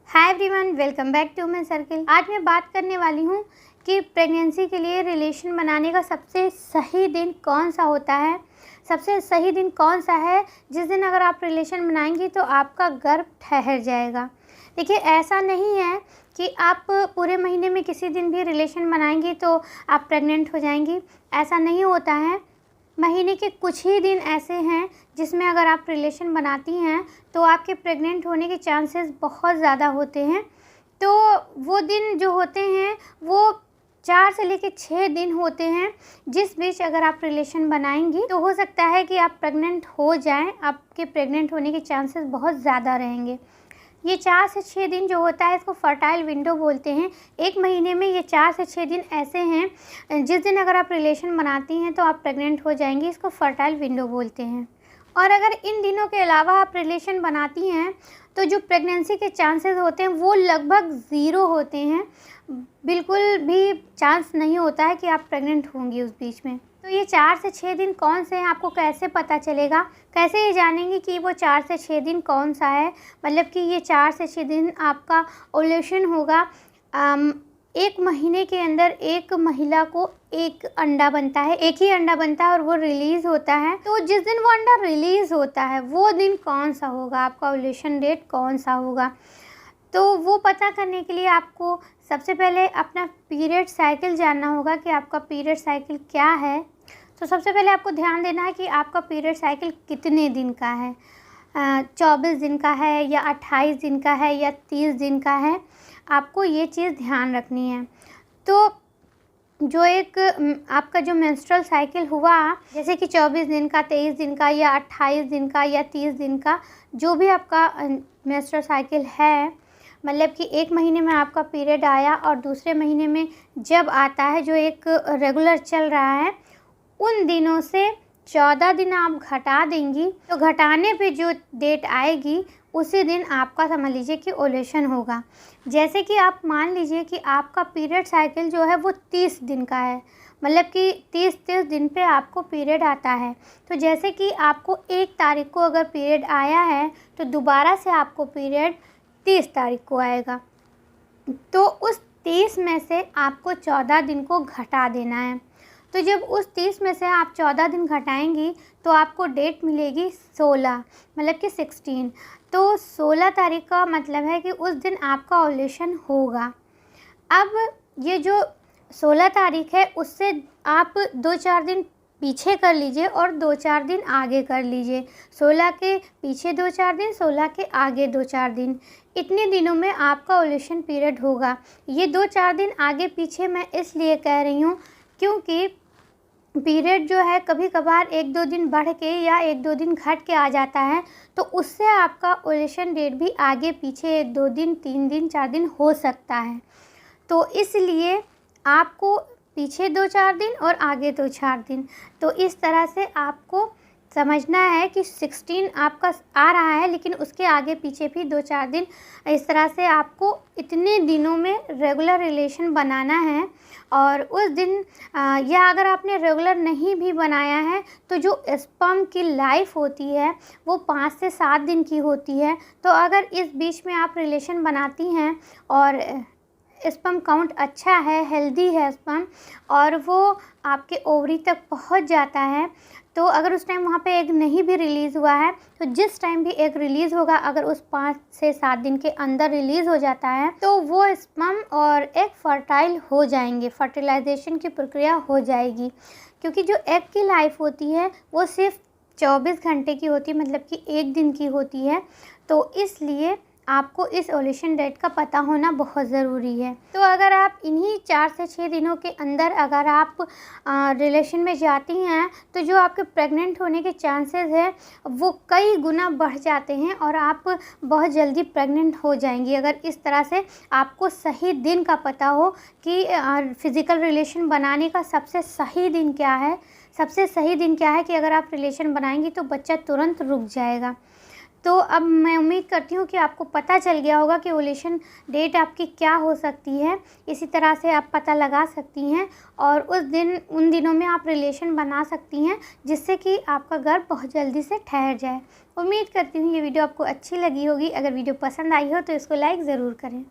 Hi everyone, welcome back to my circle. आज मैं बात करने वाली हूँ कि प्रेगनेंसी के लिए रिलेशन बनाने का सबसे सही दिन कौन सा होता है। सबसे सही दिन कौन सा है जिस दिन अगर आप रिलेशन बनाएंगी तो आपका गर्भ ठहर जाएगा। देखिए, ऐसा नहीं है कि आप पूरे महीने में किसी दिन भी रिलेशन बनाएंगी तो आप प्रेग्नेंट हो जाएंगी। ऐसा नहीं होता है। महीने के कुछ ही दिन ऐसे हैं जिसमें अगर आप रिलेशन बनाती हैं तो आपके प्रेग्नेंट होने के चांसेस बहुत ज़्यादा होते हैं। तो वो दिन जो होते हैं वो 4 से लेकर 6 दिन होते हैं, जिस बीच अगर आप रिलेशन बनाएंगी तो हो सकता है कि आप प्रेग्नेंट हो जाएं। आपके प्रेग्नेंट होने के चांसेस बहुत ज़्यादा रहेंगे। ये 4 से 6 दिन जो होता है इसको फर्टाइल विंडो बोलते हैं। एक महीने में ये 4 से 6 दिन ऐसे हैं जिस दिन अगर आप रिलेशन बनाती हैं तो आप प्रेग्नेंट हो जाएंगी। इसको फर्टाइल विंडो बोलते हैं। और अगर इन दिनों के अलावा आप रिलेशन बनाती हैं तो जो प्रेगनेंसी के चांसेस होते हैं वो लगभग ज़ीरो होते हैं। बिल्कुल भी चांस नहीं होता है कि आप प्रेग्नेंट होंगी उस बीच में। तो ये 4 से 6 दिन कौन से हैं, आपको कैसे पता चलेगा? कैसे ये जानेंगे कि वो 4 से 6 दिन कौन सा है? मतलब कि ये 4 से 6 दिन आपका ओव्यूलेशन होगा। एक महीने के अंदर एक महिला को एक अंडा बनता है, एक ही अंडा बनता है और वो रिलीज़ होता है। तो जिस दिन वो अंडा रिलीज़ होता है वो दिन कौन सा होगा, आपका ओव्यूलेशन डेट कौन सा होगा? तो वो पता करने के लिए आपको सबसे पहले अपना पीरियड साइकिल जानना होगा कि आपका पीरियड साइकिल क्या है। तो सबसे पहले आपको ध्यान देना है कि आपका पीरियड साइकिल कितने दिन का है। 24 दिन का है या 28 दिन का है या 30 दिन का है, आपको ये चीज़ ध्यान रखनी है। तो जो एक आपका जो मेंस्ट्रुअल साइकिल हुआ, जैसे कि 24 दिन का, 23 दिन का या 28 दिन का या 30 दिन का, जो भी आपका मेंस्ट्रुअल साइकिल है, मतलब कि एक महीने में आपका पीरियड आया और दूसरे महीने में जब आता है जो एक रेगुलर चल रहा है, उन दिनों से 14 दिन आप घटा देंगी तो घटाने पे जो डेट आएगी उसी दिन आपका समझ लीजिए कि ओव्यूलेशन होगा। जैसे कि आप मान लीजिए कि आपका पीरियड साइकिल जो है वो 30 दिन का है, मतलब कि 30 दिन पे आपको पीरियड आता है। तो जैसे कि आपको 1 तारीख को अगर पीरियड आया है तो दोबारा से आपको पीरियड 30 तारीख को आएगा। तो उस 30 में से आपको 14 दिन को घटा देना है। तो जब उस 30 में से आप 14 दिन घटाएंगी तो आपको डेट मिलेगी 16, मतलब कि 16। तो 16 तारीख का मतलब है कि उस दिन आपका ओव्यूलेशन होगा। अब ये जो 16 तारीख है उससे आप 2-4 दिन पीछे कर लीजिए और 2-4 दिन आगे कर लीजिए। 16 के पीछे 2-4 दिन, 16 के आगे 2-4 दिन, इतने दिनों में आपका ओव्यूलेशन पीरियड होगा। ये 2-4 दिन आगे पीछे मैं इसलिए कह रही हूँ क्योंकि पीरियड जो है कभी कभार 1-2 दिन बढ़ के या 1-2 दिन घट के आ जाता है, तो उससे आपका ओव्यूलेशन डेट भी आगे पीछे 1-2 दिन, 3 दिन, 4 दिन हो सकता है। तो इसलिए आपको पीछे 2-4 दिन और आगे 2-4 दिन, तो इस तरह से आपको समझना है कि 16 आपका आ रहा है लेकिन उसके आगे पीछे भी 2-4 दिन, इस तरह से आपको इतने दिनों में रेगुलर रिलेशन बनाना है। और उस दिन या अगर आपने रेगुलर नहीं भी बनाया है तो जो स्पर्म की लाइफ होती है वो 5 से 7 दिन की होती है। तो अगर इस बीच में आप रिलेशन बनाती हैं और स्पर्म काउंट अच्छा है, हेल्दी है स्पर्म, और वो आपके ओवरी तक पहुंच जाता है, तो अगर उस टाइम वहाँ पे एग नहीं भी रिलीज़ हुआ है तो जिस टाइम भी एग रिलीज़ होगा, अगर उस 5 से 7 दिन के अंदर रिलीज़ हो जाता है तो वो स्पर्म और एग फर्टाइल हो जाएंगे, फर्टिलाइजेशन की प्रक्रिया हो जाएगी। क्योंकि जो एग की लाइफ होती है वो सिर्फ 24 घंटे की होती है, मतलब कि 1 दिन की होती है। तो इसलिए आपको इस ओव्यूलेशन डेट का पता होना बहुत ज़रूरी है। तो अगर आप इन्हीं 4 से 6 दिनों के अंदर अगर आप रिलेशन में जाती हैं तो जो आपके प्रेग्नेंट होने के चांसेस है वो कई गुना बढ़ जाते हैं और आप बहुत जल्दी प्रेग्नेंट हो जाएंगी। अगर इस तरह से आपको सही दिन का पता हो कि फ़िज़िकल रिलेशन बनाने का सबसे सही दिन क्या है, सबसे सही दिन क्या है कि अगर आप रिलेशन बनाएंगी तो बच्चा तुरंत रुक जाएगा। तो अब मैं उम्मीद करती हूँ कि आपको पता चल गया होगा कि ओव्यूलेशन डेट आपकी क्या हो सकती है। इसी तरह से आप पता लगा सकती हैं और उन दिनों में आप रिलेशन बना सकती हैं, जिससे कि आपका गर्भ बहुत जल्दी से ठहर जाए। उम्मीद करती हूँ ये वीडियो आपको अच्छी लगी होगी। अगर वीडियो पसंद आई हो तो इसको लाइक ज़रूर करें।